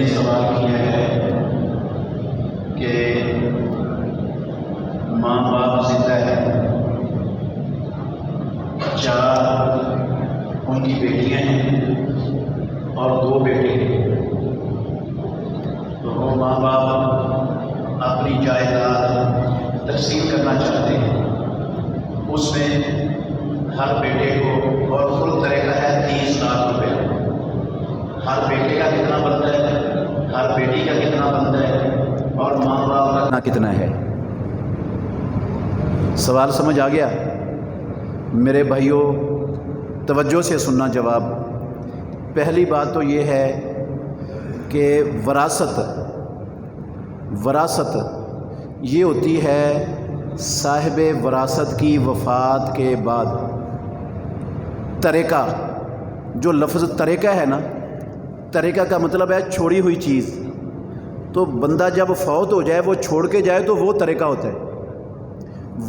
سوال کیا ہے کہ ماں باپ زندہ ہے، 4 ان کی بیٹیاں ہیں اور 2 بیٹے ہیں، تو وہ ماں باپ اپنی جائیداد تقسیم کرنا چاہتے ہیں۔ اس میں ہر بیٹے کو، اور کل طریقہ ہے 30 لاکھ روپے، ہر بیٹے کا کتنا بنتا ہے، ہر بیٹی کا کتنا بنتا ہے، اور ماں باپ کا کتنا ہے۔ سوال سمجھ آ گیا؟ میرے بھائیوں توجہ سے سننا جواب۔ پہلی بات تو یہ ہے کہ وراثت یہ ہوتی ہے صاحب وراثت کی وفات کے بعد۔ ترکہ، جو لفظ ترکہ ہے نا، ترکہ کا مطلب ہے چھوڑی ہوئی چیز۔ تو بندہ جب فوت ہو جائے، وہ چھوڑ کے جائے تو وہ ترکہ ہوتا ہے۔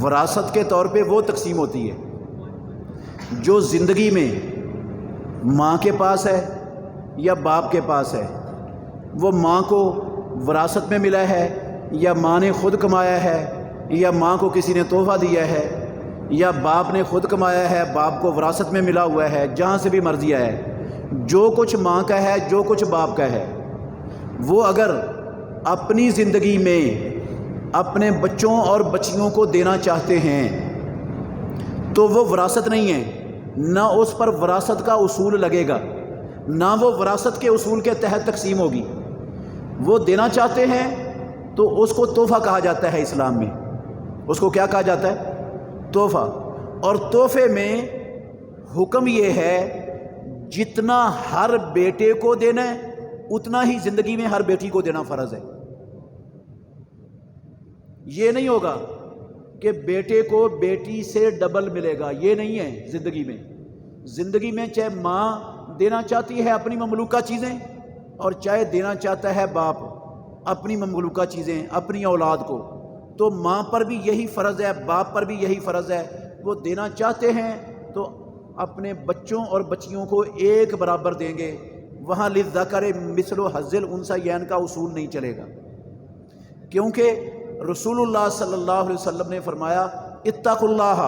وراثت کے طور پہ وہ تقسیم ہوتی ہے جو زندگی میں ماں کے پاس ہے یا باپ کے پاس ہے۔ وہ ماں کو وراثت میں ملا ہے، یا ماں نے خود کمایا ہے، یا ماں کو کسی نے تحفہ دیا ہے، یا باپ نے خود کمایا ہے، باپ کو وراثت میں ملا ہوا ہے، جہاں سے بھی مرضی آیا ہے۔ جو کچھ ماں کا ہے، جو کچھ باپ کا ہے، وہ اگر اپنی زندگی میں اپنے بچوں اور بچیوں کو دینا چاہتے ہیں تو وہ وراثت نہیں ہے، نہ اس پر وراثت کا اصول لگے گا، نہ وہ وراثت کے اصول کے تحت تقسیم ہوگی۔ وہ دینا چاہتے ہیں تو اس کو تحفہ کہا جاتا ہے اسلام میں۔ اس کو کیا کہا جاتا ہے؟ تحفہ۔ اور تحفے میں حکم یہ ہے جتنا ہر بیٹے کو دینا ہے اتنا ہی زندگی میں ہر بیٹی کو دینا فرض ہے۔ یہ نہیں ہوگا کہ بیٹے کو بیٹی سے ڈبل ملے گا، یہ نہیں ہے زندگی میں۔ زندگی میں چاہے ماں دینا چاہتی ہے اپنی مملوکہ چیزیں، اور چاہے دینا چاہتا ہے باپ اپنی مملوکہ چیزیں اپنی اولاد کو، تو ماں پر بھی یہی فرض ہے، باپ پر بھی یہی فرض ہے۔ وہ دینا چاہتے ہیں تو اپنے بچوں اور بچیوں کو ایک برابر دیں گے۔ وہاں للذکر مثل حظ الانثیین کا اصول نہیں چلے گا، کیونکہ رسول اللہ صلی اللہ علیہ وسلم نے فرمایا اتقوا اللہ،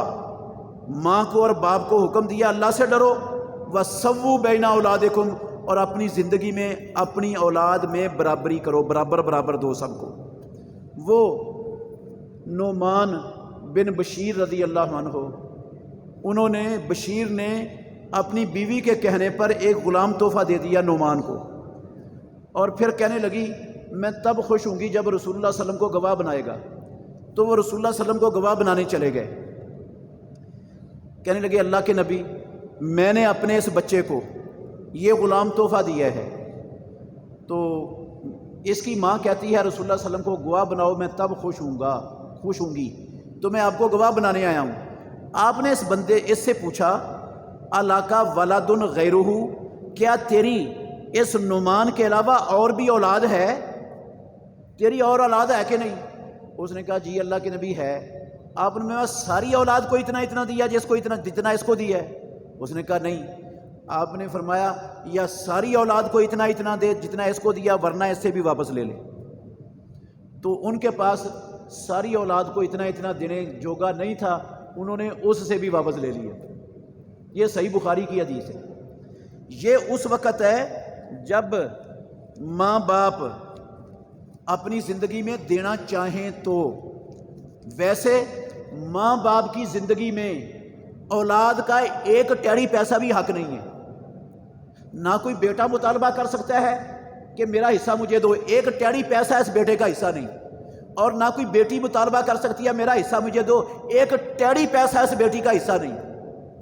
ماں کو اور باپ کو حکم دیا اللہ سے ڈرو، وسووا بین اولادکم، اور اپنی زندگی میں اپنی اولاد میں برابری کرو، برابر دو سب کو۔ وہ نعمان بن بشیر رضی اللہ عنہ، بشیر نے اپنی بیوی کے کہنے پر ایک غلام تحفہ دے دیا نعمان کو، اور پھر کہنے لگی میں تب خوش ہوں گی جب رسول اللہ صلی اللہ علیہ وسلم کو گواہ بنائے گا۔ تو وہ رسول اللہ صلی اللہ علیہ وسلم کو گواہ بنانے چلے گئے۔ کہنے لگے اللہ کے نبی، میں نے اپنے اس بچے کو یہ غلام تحفہ دیا ہے، تو اس کی ماں کہتی ہے رسول اللہ صلی اللہ علیہ وسلم کو گواہ بناؤ، میں تب خوش ہوں گی، تو میں آپ کو گواہ بنانے آیا ہوں۔ آپ نے اس سے پوچھا الاکا ولد غیرہ، کیا تیری اس نعمان کے علاوہ اور بھی اولاد ہے؟ تیری اور اولاد ہے کہ نہیں؟ اس نے کہا جی اللہ کے نبی ہے۔ آپ نے میرا ساری اولاد کو اتنا دیا جس کو جتنا اس کو دیا ہے؟ اس نے کہا نہیں۔ آپ نے فرمایا یا ساری اولاد کو اتنا دے جتنا اس کو دیا، ورنہ اس سے بھی واپس لے لے۔ تو ان کے پاس ساری اولاد کو اتنا دینے جوگا نہیں تھا، انہوں نے اس سے بھی واپس لے لیا۔ یہ صحیح بخاری کی حدیث ہے۔ یہ اس وقت ہے جب ماں باپ اپنی زندگی میں دینا چاہیں تو۔ ویسے ماں باپ کی زندگی میں اولاد کا ایک ٹیڑی پیسہ بھی حق نہیں ہے۔ نہ کوئی بیٹا مطالبہ کر سکتا ہے کہ میرا حصہ مجھے دو، ایک ٹیڑی پیسہ اس بیٹے کا حصہ نہیں، اور نہ کوئی بیٹی مطالبہ کر سکتی ہے میرا حصہ مجھے دو، ایک ٹیڑی پیسہ اس بیٹی کا حصہ نہیں۔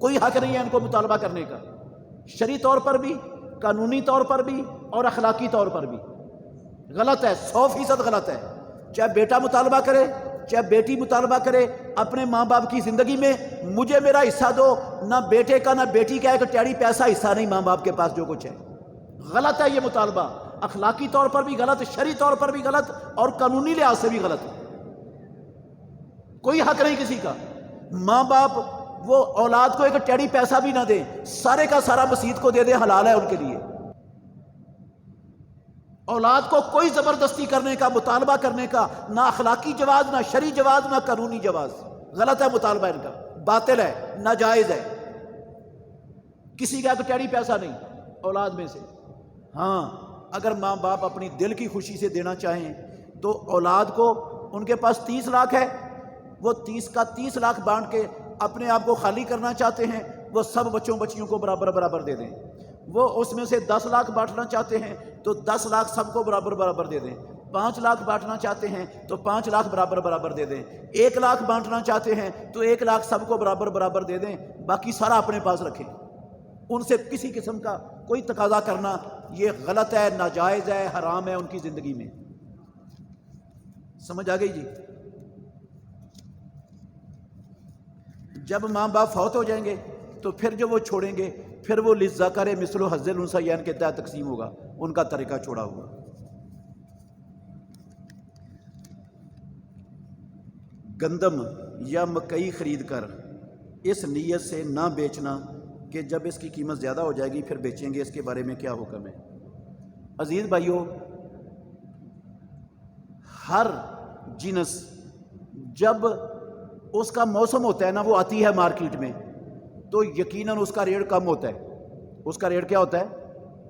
کوئی حق نہیں ہے ان کو مطالبہ کرنے کا، شرعی طور پر بھی، قانونی طور پر بھی، اور اخلاقی طور پر بھی۔ غلط ہے، 100% غلط ہے۔ چاہے بیٹا مطالبہ کرے چاہے بیٹی مطالبہ کرے اپنے ماں باپ کی زندگی میں مجھے میرا حصہ دو، نہ بیٹے کا نہ بیٹی کا ایک ٹیڑی پیسہ حصہ نہیں ماں باپ کے پاس جو کچھ ہے۔ غلط ہے یہ مطالبہ، اخلاقی طور پر بھی غلط، شرعی طور پر بھی غلط، اور قانونی لحاظ سے بھی غلط۔ کوئی حق نہیں کسی کا۔ ماں باپ وہ اولاد کو ایک ٹیڑی پیسہ بھی نہ دے، سارے کا سارا مسجد کو دے دے، حلال ہے ان کے لیے۔ اولاد کو کوئی زبردستی کرنے کا، مطالبہ کرنے کا نہ اخلاقی جواز، نہ شرعی جواز، نہ قانونی جواز. غلط ہے مطالبہ ان کا، باطل ہے، ناجائز ہے. کسی کا ٹیڑی پیسہ نہیں اولاد میں سے. ہاں اگر ماں باپ اپنی دل کی خوشی سے دینا چاہیں تو اولاد کو، ان کے پاس 30 لاکھ ہے، وہ 30 کا 30 لاکھ بانٹ کے اپنے آپ کو خالی کرنا چاہتے ہیں، وہ سب بچوں بچیوں کو برابر برابر دے دیں. وہ اس میں سے 10 لاکھ بانٹنا چاہتے ہیں تو 10 لاکھ سب کو برابر برابر دے دیں. 5 لاکھ بانٹنا چاہتے ہیں تو 5 لاکھ برابر برابر دے دیں. 1 لاکھ بانٹنا چاہتے ہیں تو 1 لاکھ سب کو برابر برابر دے دیں، باقی سارا اپنے پاس رکھیں. ان سے کسی قسم کا کوئی تقاضا کرنا یہ غلط ہے، ناجائز ہے، حرام ہے ان کی زندگی میں. سمجھ آ گئی جی؟ جب ماں باپ فوت ہو جائیں گے تو پھر جو وہ چھوڑیں گے پھر وہ للذکر مثل حظ الانثیین کے تحت تقسیم ہوگا، ان کا طریقہ چھوڑا ہوگا. گندم یا مکئی خرید کر اس نیت سے نہ بیچنا کہ جب اس کی قیمت زیادہ ہو جائے گی پھر بیچیں گے، اس کے بارے میں کیا حکم ہے؟ عزیز بھائیو، ہر جنس جب اس کا موسم ہوتا ہے نا، وہ آتی ہے مارکیٹ میں تو یقیناً اس کا ریٹ کم ہوتا ہے. اس کا ریٹ کیا ہوتا ہے؟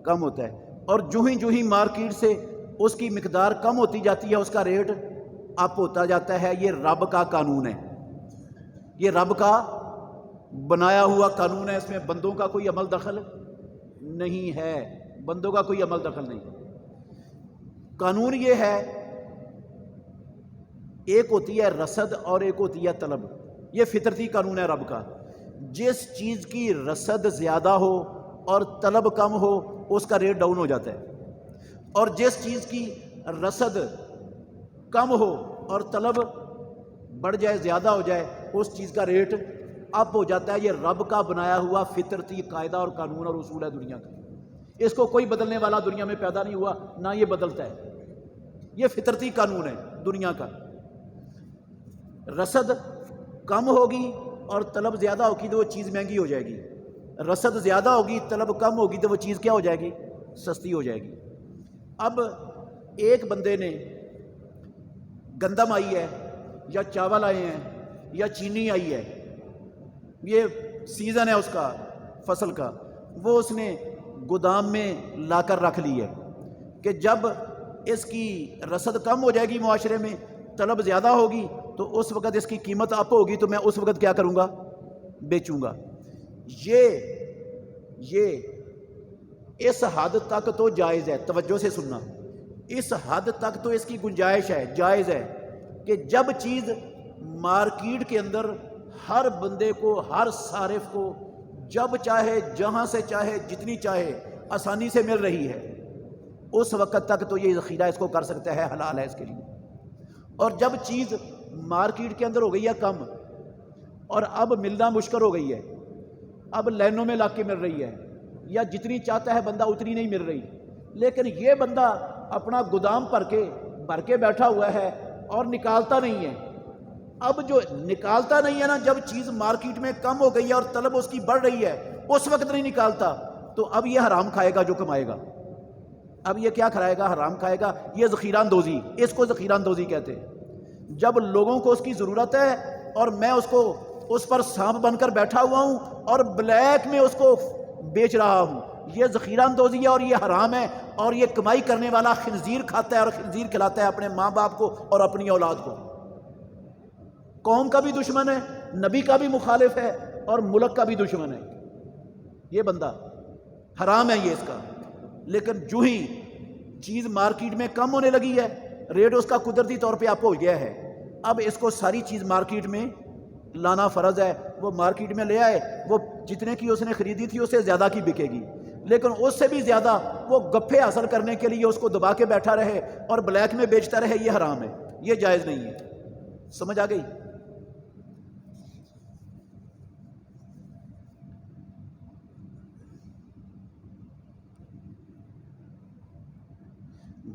کم ہوتا ہے. اور جو ہی مارکیٹ سے اس کی مقدار کم ہوتی جاتی ہے اس کا ریٹ اپ ہوتا جاتا ہے. یہ رب کا قانون ہے، یہ رب کا بنایا ہوا قانون ہے. اس میں بندوں کا کوئی عمل دخل نہیں ہے، بندوں کا کوئی عمل دخل نہیں. قانون یہ ہے، ایک ہوتی ہے رصد اور ایک ہوتی ہے طلب. یہ فطرتی قانون ہے رب کا. جس چیز کی رصد زیادہ ہو اور طلب کم ہو اس کا ریٹ ڈاؤن ہو جاتا ہے، اور جس چیز کی رصد کم ہو اور طلب بڑھ جائے، زیادہ ہو جائے، اس چیز کا ریٹ اپ ہو جاتا ہے. یہ رب کا بنایا ہوا فطرتی قاعدہ اور قانون اور اصول ہے دنیا کا. اس کو کوئی بدلنے والا دنیا میں پیدا نہیں ہوا، نہ یہ بدلتا ہے. یہ فطرتی قانون ہے دنیا کا. رصد کم ہوگی اور طلب زیادہ ہوگی تو وہ چیز مہنگی ہو جائے گی. رصد زیادہ ہوگی، طلب کم ہوگی تو وہ چیز کیا ہو جائے گی؟ سستی ہو جائے گی. اب ایک بندے نے گندم آئی ہے یا چاول آئے ہیں یا چینی آئی ہے، یہ سیزن ہے اس کا فصل کا، وہ اس نے گودام میں لا کر رکھ لی ہے کہ جب اس کی رصد کم ہو جائے گی، معاشرے میں طلب زیادہ ہوگی تو اس وقت اس کی قیمت اپ ہوگی تو میں اس وقت کیا کروں گا؟ بیچوں گا. یہ اس حد تک تو جائز ہے. توجہ سے سننا، اس حد تک تو اس کی گنجائش ہے، جائز ہے کہ جب چیز مارکیٹ کے اندر ہر بندے کو، ہر صارف کو جب چاہے، جہاں سے چاہے، جتنی چاہے آسانی سے مل رہی ہے، اس وقت تک تو یہ ذخیرہ اس کو کر سکتا ہے، حلال ہے اس کے لیے. اور جب چیز مارکیٹ کے اندر ہو گئی ہے کم اور اب ملنا مشکل ہو گئی ہے، اب لائنوں میں لا کے مل رہی ہے، یا جتنی چاہتا ہے بندہ اتنی نہیں مل رہی، لیکن یہ بندہ اپنا گودام بھر کے بیٹھا ہوا ہے اور نکالتا نہیں ہے. اب جو نکالتا نہیں ہے نا، جب چیز مارکیٹ میں کم ہو گئی ہے اور طلب اس کی بڑھ رہی ہے اس وقت نہیں نکالتا، تو اب یہ حرام کھائے گا جو کمائے گا. اب یہ کیا کھائے گا؟ حرام کھائے گا. یہ ذخیرہ اندوزی، اس کو ذخیرہ اندوزی کہتے ہیں. جب لوگوں کو اس کی ضرورت ہے اور میں اس پر سانپ بن کر بیٹھا ہوا ہوں اور بلیک میں اس کو بیچ رہا ہوں، یہ ذخیرہ اندوزی ہے اور یہ حرام ہے. اور یہ کمائی کرنے والا خنزیر کھاتا ہے اور خنزیر کھلاتا ہے اپنے ماں باپ کو اور اپنی اولاد کو. قوم کا بھی دشمن ہے، نبی کا بھی مخالف ہے اور ملک کا بھی دشمن ہے. یہ بندہ حرام ہے یہ اس کا. لیکن جو ہی چیز مارکیٹ میں کم ہونے لگی ہے، ریٹ اس کا قدرتی طور پہ اپ ہو گیا ہے، اب اس کو ساری چیز مارکیٹ میں لانا فرض ہے. وہ مارکیٹ میں لے آئے، وہ جتنے کی اس نے خریدی تھی اس سے زیادہ کی بکے گی، لیکن اس سے بھی زیادہ وہ گپھے حاصل کرنے کے لیے اس کو دبا کے بیٹھا رہے اور بلیک میں بیچتا رہے. یہ حرام ہے، یہ جائز نہیں ہے. سمجھ آ گئی؟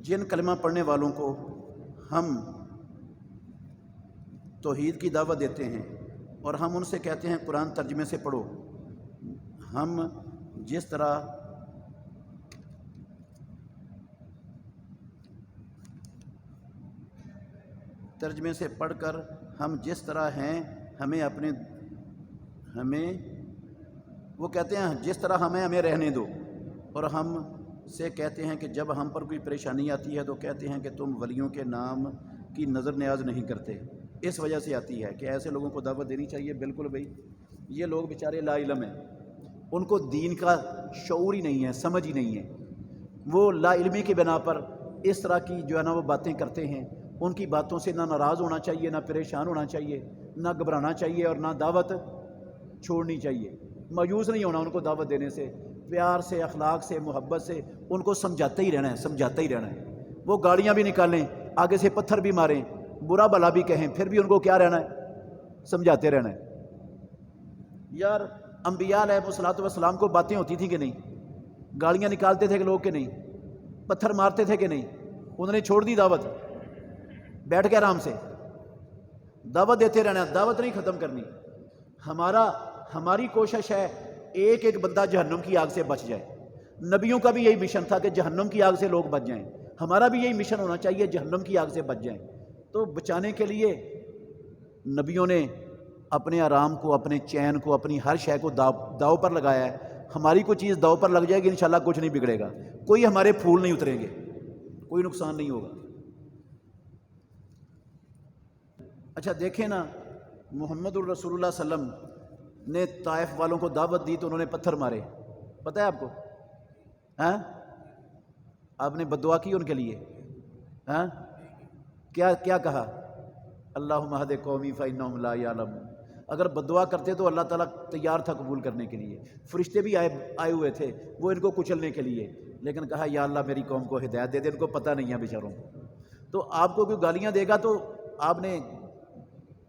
جن کلمہ پڑھنے والوں کو ہم توحید کی دعوت دیتے ہیں اور ہم ان سے کہتے ہیں قرآن ترجمے سے پڑھو، ہم جس طرح ترجمے سے پڑھ کر ہم جس طرح ہیں وہ کہتے ہیں جس طرح ہمیں رہنے دو، اور ہم سے کہتے ہیں کہ جب ہم پر کوئی پریشانی آتی ہے تو کہتے ہیں کہ تم ولیوں کے نام کی نظر نیاز نہیں کرتے۔ اس وجہ سے آتی ہے کہ ایسے لوگوں کو دعوت دینی چاہیے۔ بالکل بھائی، یہ لوگ بیچارے لا علم ہیں، ان کو دین کا شعور ہی نہیں ہے، سمجھ ہی نہیں ہے، وہ لا علمی کی بنا پر اس طرح کی جو ہے نا وہ باتیں کرتے ہیں۔ ان کی باتوں سے نہ ناراض ہونا چاہیے، نہ پریشان ہونا چاہیے، نہ گھبرانا چاہیے، اور نہ دعوت چھوڑنی چاہیے۔ مایوس نہیں ہونا ان کو دعوت دینے سے، پیار سے، اخلاق سے، محبت سے ان کو سمجھاتے ہی رہنا ہے، سمجھاتے ہی رہنا ہے۔ وہ گالیاں بھی نکالیں، آگے سے پتھر بھی ماریں، برا بھلا بھی کہیں، پھر بھی ان کو کیا رہنا ہے؟ سمجھاتے رہنا ہے۔ یار انبیاء علیہ الصلوۃ والسلام کو باتیں ہوتی تھیں کہ نہیں؟ گالیاں نکالتے تھے کہ لوگ کہ نہیں؟ پتھر مارتے تھے کہ نہیں؟ انہوں نے چھوڑ دی دعوت، بیٹھ کے آرام سے دعوت دیتے رہنا، دعوت نہیں ختم کرنی۔ ہماری کوشش ہے ایک ایک بندہ جہنم کی آگ سے بچ جائے۔ نبیوں کا بھی یہی مشن تھا کہ جہنم کی آگ سے لوگ بچ جائیں، ہمارا بھی یہی مشن ہونا چاہیے، جہنم کی آگ سے بچ جائیں۔ تو بچانے کے لیے نبیوں نے اپنے آرام کو، اپنے چین کو، اپنی ہر شے کو داؤ پر لگایا ہے۔ ہماری کوئی چیز داؤ پر لگ جائے گی انشاءاللہ کچھ نہیں بگڑے گا، کوئی ہمارے پھول نہیں اتریں گے، کوئی نقصان نہیں ہوگا۔ اچھا دیکھیں نا، محمد الرسول اللہ صلی اللہ علیہ وسلم نے طائف والوں کو دعوت دی تو انہوں نے پتھر مارے، پتہ ہے آپ کو؟ ہاں، آپ نے بد دعا کی ان کے لیے؟ ہاں، کیا کہا؟ اللہم اہد قومی فانہم لا یعلمون۔ اگر بد دعا کرتے تو اللہ تعالیٰ تیار تھا قبول کرنے کے لیے، فرشتے بھی آئے ہوئے تھے وہ ان کو کچلنے کے لیے، لیکن کہا یا اللہ میری قوم کو ہدایت دے دے، ان کو پتہ نہیں ہے بیچاروں کو۔ تو آپ کو کوئی گالیاں دے گا تو آپ نے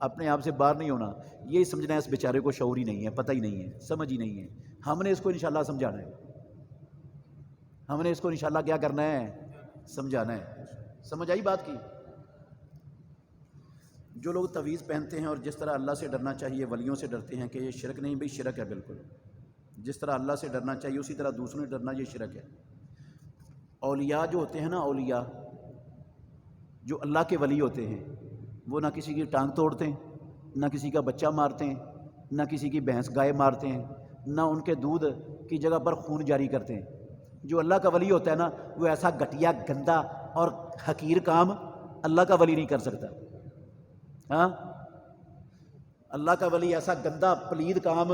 اپنے آپ سے باہر نہیں ہونا، یہی سمجھنا ہے اس بیچارے کو شعور ہی نہیں ہے، پتہ ہی نہیں ہے، سمجھ ہی نہیں ہے۔ ہم نے اس کو انشاءاللہ سمجھانا ہے، ہم نے اس کو انشاءاللہ کیا کرنا ہے؟ سمجھانا ہے۔ سمجھ آئی بات کی؟ جو لوگ تعویذ پہنتے ہیں اور جس طرح اللہ سے ڈرنا چاہیے ولیوں سے ڈرتے ہیں کہ یہ شرک نہیں؟ بھئی شرک ہے بالکل۔ جس طرح اللہ سے ڈرنا چاہیے اسی طرح دوسروں سے ڈرنا، یہ شرک ہے۔ اولیاء جو ہوتے ہیں نا، اولیاء جو اللہ کے ولی ہوتے ہیں، وہ نہ کسی کی ٹانگ توڑتے ہیں، نہ کسی کا بچہ مارتے ہیں، نہ کسی کی بھینس گائے مارتے ہیں، نہ ان کے دودھ کی جگہ پر خون جاری کرتے ہیں۔ جو اللہ کا ولی ہوتا ہے نا، وہ ایسا گھٹیا، گندا اور حقیر کام اللہ کا ولی نہیں کر سکتا۔ ہاں، اللہ کا ولی ایسا گندا پلید کام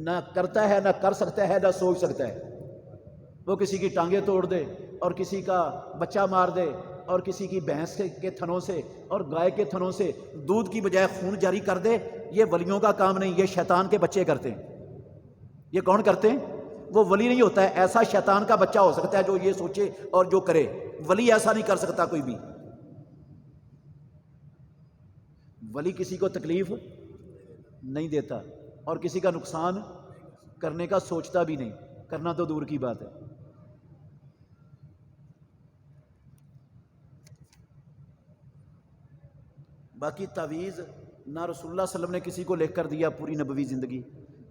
نہ کرتا ہے، نہ کر سکتا ہے، نہ سوچ سکتا ہے۔ وہ کسی کی ٹانگیں توڑ دے اور کسی کا بچہ مار دے اور کسی کی بھینس کے تھنوں سے اور گائے کے تھنوں سے دودھ کی بجائے خون جاری کر دے، یہ ولیوں کا کام نہیں، یہ شیطان کے بچے کرتے ہیں۔ یہ کون کرتے ہیں؟ وہ ولی نہیں ہوتا ہے، ایسا شیطان کا بچہ ہو سکتا ہے جو یہ سوچے اور جو کرے، ولی ایسا نہیں کر سکتا کوئی بھی۔ ولی کسی کو تکلیف نہیں دیتا اور کسی کا نقصان کرنے کا سوچتا بھی نہیں، کرنا تو دور کی بات ہے۔ باقی تعویذ نہ رسول اللہ صلی اللہ علیہ وسلم نے کسی کو لکھ کر دیا پوری نبوی زندگی،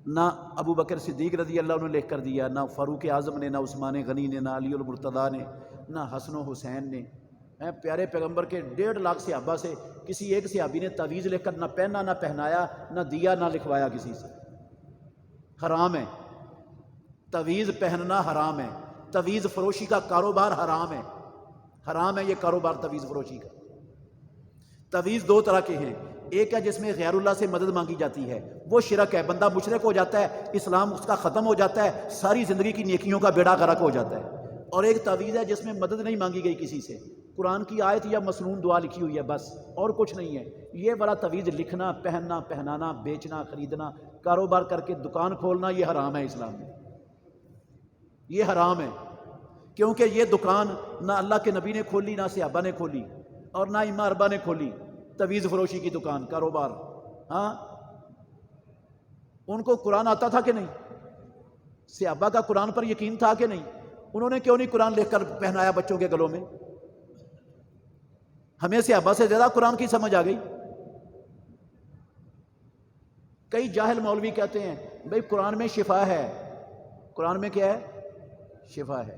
نہ ابو بکر صدیق رضی اللہ عنہ نے لکھ کر دیا، نہ فاروق اعظم نے، نہ عثمان غنی نے، نہ علی المرتضیٰ نے، نہ حسن و حسین نے۔ پیارے پیغمبر کے 1.5 لاکھ صحابہ سے کسی ایک صحابی نے تعویذ لکھ کر نہ پہنا، نہ پہنایا، نہ دیا، نہ لکھوایا کسی سے۔ حرام ہے تعویذ پہننا، حرام ہے تعویذ فروشی کا کاروبار، حرام ہے، حرام ہے یہ کاروبار تعویذ فروشی کا۔ تعویذ 2 طرح کے ہیں، ایک ہے جس میں غیر اللہ سے مدد مانگی جاتی ہے، وہ شرک ہے، بندہ مشرک ہو جاتا ہے، اسلام اس کا ختم ہو جاتا ہے، ساری زندگی کی نیکیوں کا بیڑا غرق ہو جاتا ہے۔ اور ایک تعویذ ہے جس میں مدد نہیں مانگی گئی کسی سے، قرآن کی آیت یا مسنون دعا لکھی ہوئی ہے بس، اور کچھ نہیں ہے۔ یہ والا تعویذ لکھنا، پہننا، پہنانا، بیچنا، خریدنا، کاروبار کر کے دکان کھولنا، یہ حرام ہے اسلام میں، یہ حرام ہے، کیونکہ یہ دکان نہ اللہ کے نبی نے کھولی، نہ صحابہ نے کھولی، اور نہ امام اربعہ نے کھولی، تعویذ فروشی کی دکان، کاروبار۔ ہاں، ان کو قرآن آتا تھا کہ نہیں؟ صحابہ کا قرآن پر یقین تھا کہ نہیں؟ انہوں نے کیوں نہیں قرآن لکھ کر پہنایا بچوں کے گلوں میں؟ ہمیں صحابہ سے زیادہ قرآن کی سمجھ آ گئی۔ کئی جاہل مولوی کہتے ہیں بھئی قرآن میں شفا ہے، قرآن میں کیا ہے؟ شفا ہے۔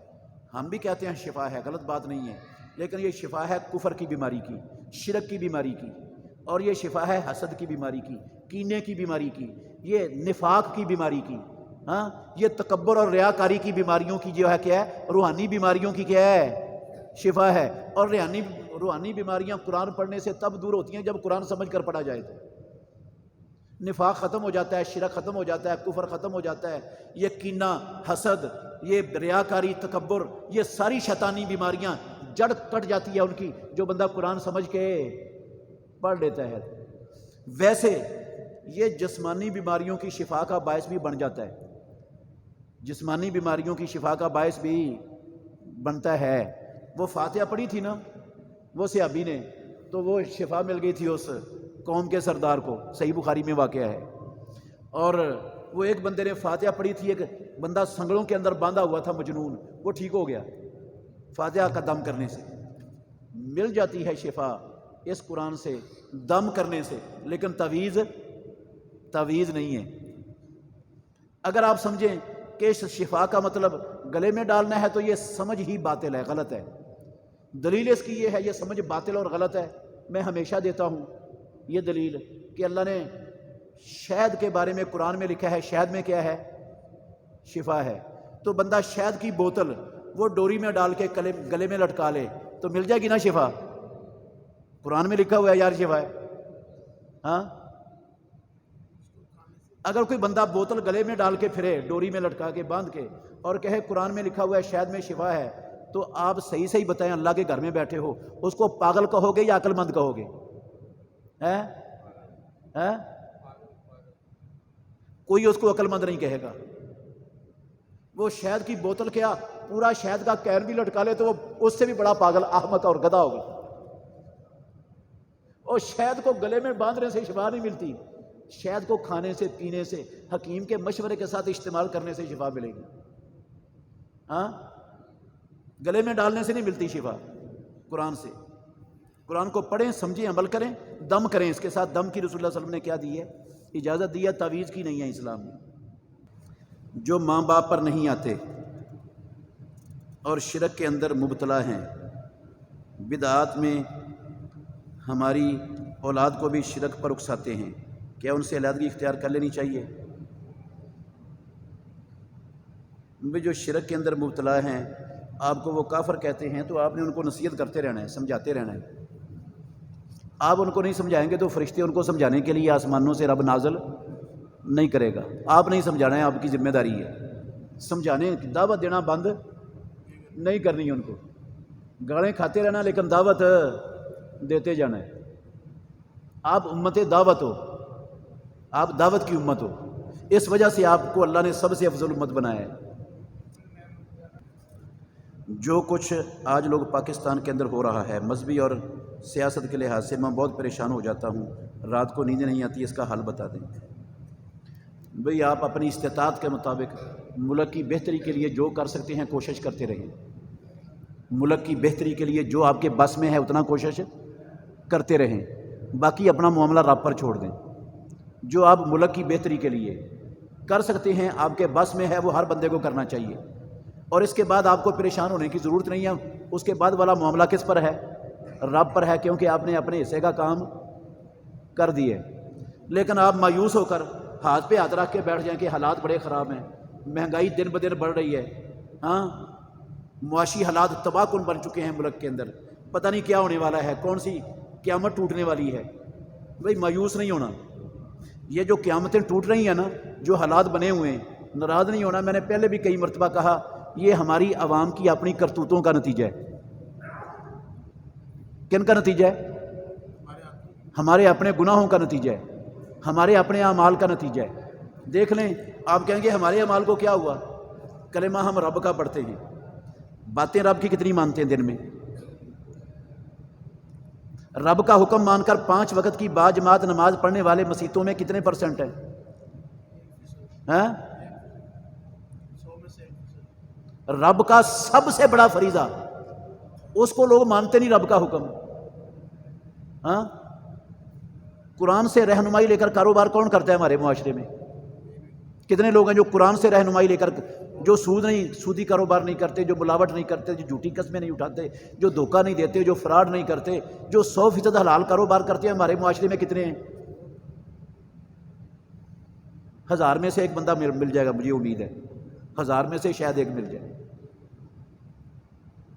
ہم بھی کہتے ہیں شفا ہے، غلط بات نہیں ہے، لیکن یہ شفا ہے کفر کی بیماری کی، شرک کی بیماری کی، اور یہ شفا ہے حسد کی بیماری کی، کینے کی بیماری کی، یہ نفاق کی بیماری کی، ہاں یہ تکبر اور ریاکاری کی بیماریوں کی جو ہے کیا ہے، روحانی بیماریوں کی کیا ہے، شفا ہے۔ اور روحانی بیماریاں قرآن پڑھنے سے تب دور ہوتی ہیں جب قرآن سمجھ کر پڑھا جائے تو نفاق ختم ہو جاتا ہے، شرک ختم ہو جاتا ہے، کفر ختم ہو جاتا ہے، یہ کینہ، حسد، یہ ریاکاری، تکبر، یہ ساری شیطانی بیماریاں جڑ کٹ جاتی ہے ان کی، جو بندہ قرآن سمجھ کے پڑھ لیتا ہے۔ ویسے یہ جسمانی بیماریوں کی شفا کا باعث بھی بن جاتا ہے، جسمانی بیماریوں کی شفا کا باعث بھی بنتا ہے۔ وہ فاتحہ پڑھی تھی نا وہ صحابی نے، تو وہ شفا مل گئی تھی اس قوم کے سردار کو، صحیح بخاری میں واقعہ ہے۔ اور وہ ایک بندے نے فاتحہ پڑھی تھی، ایک بندہ سنگڑوں کے اندر باندھا ہوا تھا مجنون، وہ ٹھیک ہو گیا فاتحہ کا دم کرنے سے۔ مل جاتی ہے شفا اس قرآن سے دم کرنے سے، لیکن تعویذ نہیں ہے۔ اگر آپ سمجھیں کہ اس شفا کا مطلب گلے میں ڈالنا ہے تو یہ سمجھ ہی باطل ہے، غلط ہے۔ دلیل اس کی یہ ہے، یہ سمجھ باطل اور غلط ہے۔ میں ہمیشہ دیتا ہوں یہ دلیل کہ اللہ نے شہد کے بارے میں قرآن میں لکھا ہے، شہد میں کیا ہے، شفا ہے۔ تو بندہ شہد کی بوتل وہ ڈوری میں ڈال کے گلے میں لٹکا لے تو مل جائے گی نا شفا؟ قرآن میں لکھا ہوا ہے یار شفا ہے، ہاں۔ اگر کوئی بندہ بوتل گلے میں ڈال کے پھرے، ڈوری میں لٹکا کے باندھ کے، اور کہے قرآن میں لکھا ہوا ہے شہد میں شفا ہے، تو آپ صحیح بتائیں، اللہ کے گھر میں بیٹھے ہو، اس کو پاگل کہو گے یا عقل مند کہو گے؟ کوئی اس کو عقل مند نہیں کہے گا۔ وہ شہد کی بوتل کیا پورا شہد کا کین بھی لٹکا لے تو وہ اس سے بھی بڑا پاگل، احمق اور گدھا ہوگا۔ اور شہد کو گلے میں باندھنے سے شفا نہیں ملتی، شہد کو کھانے سے، پینے سے، حکیم کے مشورے کے ساتھ استعمال کرنے سے شفا ملے گی، ہاں۔ گلے میں ڈالنے سے نہیں ملتی شفا، قرآن سے۔ قرآن کو پڑھیں، سمجھیں، عمل کریں، دم کریں۔ اس کے ساتھ دم کی رسول اللہ صلی اللہ علیہ وسلم نے کیا دی ہے، اجازت دی ہے، تعویذ کی نہیں ہے اسلام میں۔ جو ماں باپ پر نہیں آتے اور شرک کے اندر مبتلا ہیں، بدعات میں ہماری اولاد کو بھی شرک پر اکساتے ہیں، کیا ان سے علیحدگی اختیار کر لینی چاہیے؟ جو شرک کے اندر مبتلا ہیں، آپ کو وہ کافر کہتے ہیں تو آپ نے ان کو نصیحت کرتے رہنا ہے، سمجھاتے رہنا ہے۔ آپ ان کو نہیں سمجھائیں گے تو فرشتے ان کو سمجھانے کے لیے آسمانوں سے رب نازل نہیں کرے گا۔ آپ نہیں سمجھانا ہے، آپ کی ذمہ داری ہے سمجھانے، دعوت دینا بند نہیں کرنی، ان کو گالیاں کھاتے رہنا لیکن دعوت دیتے جانا ہے۔ آپ امت دعوت ہو، آپ دعوت کی امت ہو، اس وجہ سے آپ کو اللہ نے سب سے افضل امت بنایا ہے۔ جو کچھ آج لوگ پاکستان کے اندر ہو رہا ہے مذہبی اور سیاست کے لحاظ سے، میں بہت پریشان ہو جاتا ہوں، رات کو نیندیں نہیں آتی، اس کا حل بتا دیں۔ بھئی آپ اپنی استطاعت کے مطابق ملک کی بہتری کے لیے جو کر سکتے ہیں کوشش کرتے رہیں، ملک کی بہتری کے لیے جو آپ کے بس میں ہے اتنا کوشش کرتے رہیں، باقی اپنا معاملہ رب پر چھوڑ دیں۔ جو آپ ملک کی بہتری کے لیے کر سکتے ہیں، آپ کے بس میں ہے، وہ ہر بندے کو کرنا چاہیے، اور اس کے بعد آپ کو پریشان ہونے کی ضرورت نہیں ہے۔ اس کے بعد والا معاملہ کس پر ہے؟ رب پر ہے، کیونکہ آپ نے اپنے حصے کا کام کر دیے۔ لیکن آپ مایوس ہو کر ہاتھ پہ ہاتھ رکھ کے بیٹھ جائیں کہ حالات بڑے خراب ہیں، مہنگائی دن بدن بڑھ رہی ہے، ہاں، معاشی حالات تباہ کن بن چکے ہیں ملک کے اندر، پتہ نہیں کیا ہونے والا ہے، کون سی قیامت ٹوٹنے والی ہے۔ بھئی مایوس نہیں ہونا، یہ جو قیامتیں ٹوٹ رہی ہیں نا، جو حالات بنے ہوئے ہیں، ناراض نہیں ہونا۔ میں نے پہلے بھی کئی مرتبہ کہا، یہ ہماری عوام کی اپنی کرتوتوں کا نتیجہ ہے۔ کن کا نتیجہ ہے؟ ہمارے اپنے گناہوں کا نتیجہ ہے، ہمارے اپنے اعمال کا نتیجہ ہے۔ دیکھ لیں، آپ کہیں گے ہمارے اعمال کو کیا ہوا؟ کلمہ ہم رب کا پڑھتے ہیں، باتیں رب کی کتنی مانتے ہیں دن میں؟ رب کا حکم مان کر 5 وقت کی باجماعت نماز پڑھنے والے مسیتوں میں کتنے % ہیں؟ ہاں؟ رب کا سب سے بڑا فریضہ، اس کو لوگ مانتے نہیں، رب کا حکم۔ ہاں، قرآن سے رہنمائی لے کر کاروبار کون کرتا ہے ہمارے معاشرے میں؟ کتنے لوگ ہیں جو قرآن سے رہنمائی لے کر جو سودی کاروبار نہیں کرتے، جو ملاوٹ نہیں کرتے، جو جھوٹی قسمیں نہیں اٹھاتے، جو دھوکہ نہیں دیتے، جو فراڈ نہیں کرتے، جو 100% حلال کاروبار کرتے ہیں، ہمارے معاشرے میں کتنے ہیں؟ 1000 میں سے ایک بندہ مل جائے گا، مجھے امید ہے 1000 میں سے شاید ایک مل جائے۔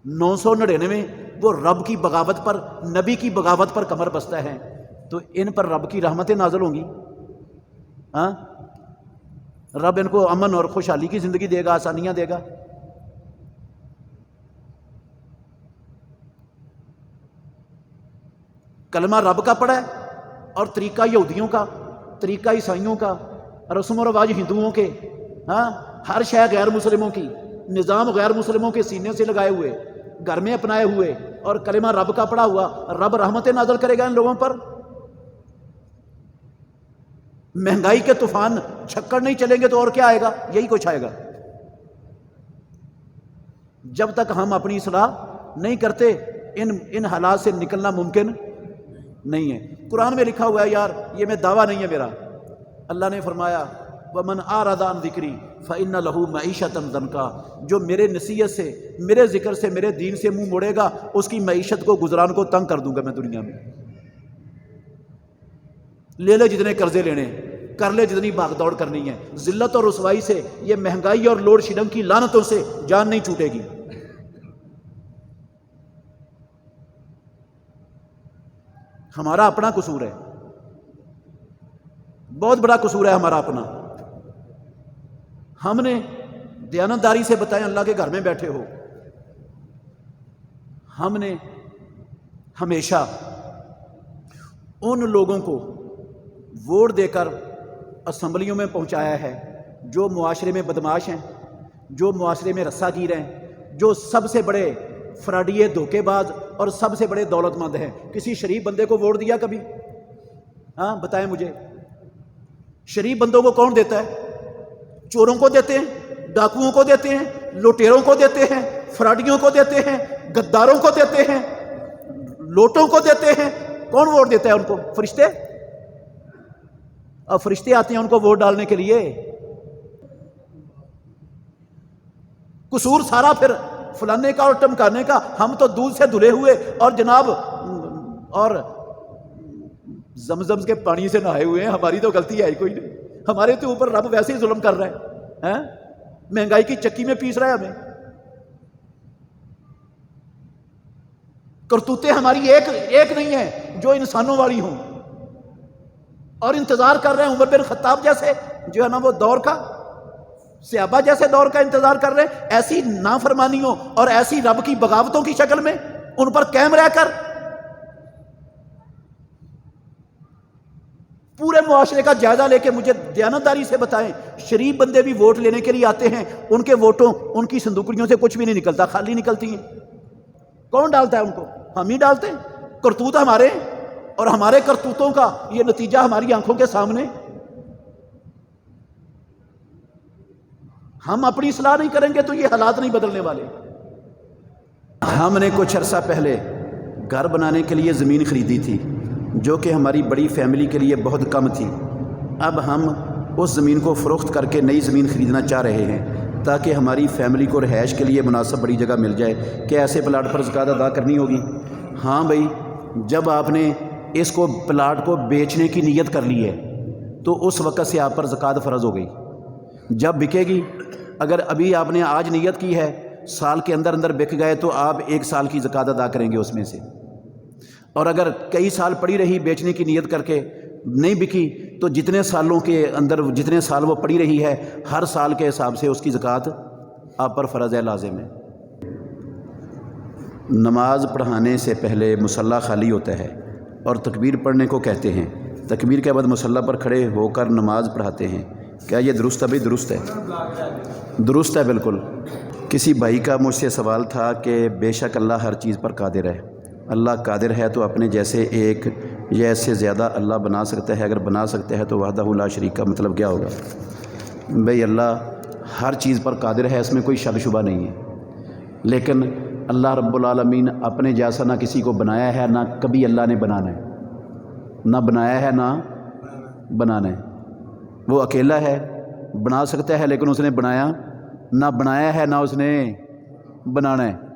999 وہ رب کی بغاوت پر، نبی کی بغاوت پر کمر بستہ ہیں، تو ان پر رب کی رحمتیں نازل ہوں گی۔ ہاں، رب ان کو امن اور خوشحالی کی زندگی دے گا، آسانیاں دے گا۔ کلمہ رب کا پڑھا ہے اور طریقہ یہودیوں کا، طریقہ عیسائیوں کا، رسم و رواج ہندوؤں کے، ہاں، ہر شے غیر مسلموں کی، نظام غیر مسلموں کے سینے سے لگائے ہوئے، گھر میں اپنائے ہوئے، اور کلمہ رب کا پڑھا ہوا، رب رحمتیں نازل کرے گا ان لوگوں پر۔ مہنگائی کے طوفان چھکڑ نہیں چلیں گے تو اور کیا آئے گا؟ یہی کچھ آئے گا۔ جب تک ہم اپنی اصلاح نہیں کرتے ان حالات سے نکلنا ممکن نہیں ہے۔ قرآن میں لکھا ہوا ہے، یار یہ میں دعویٰ نہیں ہے میرا، اللہ نے فرمایا وَمَنْ أَعْرَضَ عَنْ ذِكْرِي فَإِنَّ لَهُ مَعِيشَةً ضَنْكًا، جو میرے نصیحت سے، میرے ذکر سے، میرے دین سے منہ موڑے گا، اس کی معیشت کو، گزران کو تنگ کر دوں گا میں دنیا میں۔ لے لے جتنے قرضے لینے، کر لے جتنی بھاگ دوڑ کرنی ہے، ذلت اور رسوائی سے، یہ مہنگائی اور لوڈ شیڈنگ کی لعنتوں سے جان نہیں چھوٹے گی۔ ہمارا اپنا قصور ہے، بہت بڑا قصور ہے ہمارا اپنا۔ ہم نے دیانتداری سے بتائیں، اللہ کے گھر میں بیٹھے ہو، ہم نے ہمیشہ ان لوگوں کو ووٹ دے کر اسمبلیوں میں پہنچایا ہے جو معاشرے میں بدماش ہیں، جو معاشرے میں رسا گیر ہیں، جو سب سے بڑے فراڈیے، دھوکے باز اور سب سے بڑے دولت مند ہیں۔ کسی شریف بندے کو ووٹ دیا کبھی؟ ہاں بتائیں مجھے، شریف بندوں کو کون دیتا ہے؟ چوروں کو دیتے ہیں، ڈاکوؤں کو دیتے ہیں، لوٹیروں کو دیتے ہیں، فراڈیوں کو دیتے ہیں، غداروں کو دیتے ہیں، لوٹوں کو دیتے ہیں۔ کون ووٹ دیتا ہے ان کو؟ فرشتے؟ اور فرشتے آتے ہیں ان کو ووٹ ڈالنے کے لیے۔ قصور سارا پھر فلانے کا اور ٹمکانے کا۔ ہم تو دودھ سے دھلے ہوئے اور جناب اور زمزم کے پانی سے نہائے ہوئے ہیں، ہماری تو غلطی ہے ہی کوئی نہیں۔ ہمارے تو اوپر رب ویسے ہی ظلم کر رہا ہے، مہنگائی کی چکی میں پیس رہا ہے ہمیں۔ کرتوتیں ہماری ایک نہیں ہیں جو انسانوں والی ہوں، اور انتظار کر رہے ہیں عمر بن خطاب جیسے، جو ہے نا وہ دور کا، صحابہ جیسے دور کا انتظار کر رہے ہیں، ایسی نافرمانیوں اور ایسی رب کی بغاوتوں کی شکل میں ان پر قائم رہ کر پورے معاشرے کا جائزہ لے کے مجھے دیانتداری سے بتائیں، شریف بندے بھی ووٹ لینے کے لیے آتے ہیں، ان کے ووٹوں، ان کی صندوقڑیوں سے کچھ بھی نہیں نکلتا، خالی نکلتی ہیں۔ کون ڈالتا ہے ان کو؟ ہم ہی ڈالتے ہیں۔ کرتوت ہمارے، اور ہمارے کرتوتوں کا یہ نتیجہ ہماری آنکھوں کے سامنے۔ ہم اپنی اصلاح نہیں کریں گے تو یہ حالات نہیں بدلنے والے۔ ہم نے کچھ عرصہ پہلے گھر بنانے کے لیے زمین خریدی تھی، جو کہ ہماری بڑی فیملی کے لیے بہت کم تھی۔ اب ہم اس زمین کو فروخت کر کے نئی زمین خریدنا چاہ رہے ہیں تاکہ ہماری فیملی کو رہائش کے لیے مناسب بڑی جگہ مل جائے۔ کہ ایسے پلاٹ پر زکوٰۃ ادا کرنی ہوگی؟ ہاں بھائی، جب آپ نے اس کو پلاٹ کو بیچنے کی نیت کر لی ہے تو اس وقت سے آپ پر زکوٰۃ فرض ہو گئی۔ جب بکے گی، اگر ابھی آپ نے آج نیت کی ہے، سال کے اندر اندر بک گئے تو آپ 1 سال کی زکوٰۃ ادا کریں گے اس میں سے۔ اور اگر کئی سال پڑی رہی بیچنے کی نیت کر کے، نہیں بکی، تو جتنے سالوں کے اندر، جتنے سال وہ پڑی رہی ہے، ہر سال کے حساب سے اس کی زکوٰۃ آپ پر فرض ہے، لازم ہے۔ نماز پڑھانے سے پہلے مصلی خالی ہوتا ہے اور تکبیر پڑھنے کو کہتے ہیں، تکبیر کے بعد مصلی پر کھڑے ہو کر نماز پڑھاتے ہیں، کیا یہ درست ہے؟ بھی درست ہے، درست ہے بالکل۔ کسی بھائی کا مجھ سے سوال تھا کہ بے شک اللہ ہر چیز پر قادر ہے، اللہ قادر ہے تو اپنے جیسے ایک یا اس سے زیادہ اللہ بنا سکتا ہے؟ اگر بنا سکتا ہے تو وحدہ لا شریک کا مطلب کیا ہوگا؟ بھئی اللہ ہر چیز پر قادر ہے، اس میں کوئی شک شبہ نہیں ہے، لیکن اللہ رب العالمین اپنے جیسا نہ کسی کو بنایا ہے، نہ کبھی اللہ نے بنانا ہے، نہ بنایا ہے نہ بنانا ہے۔ وہ اکیلا ہے، بنا سکتا ہے لیکن اس نے بنایا نہ بنایا ہے نہ اس نے بنانا ہے۔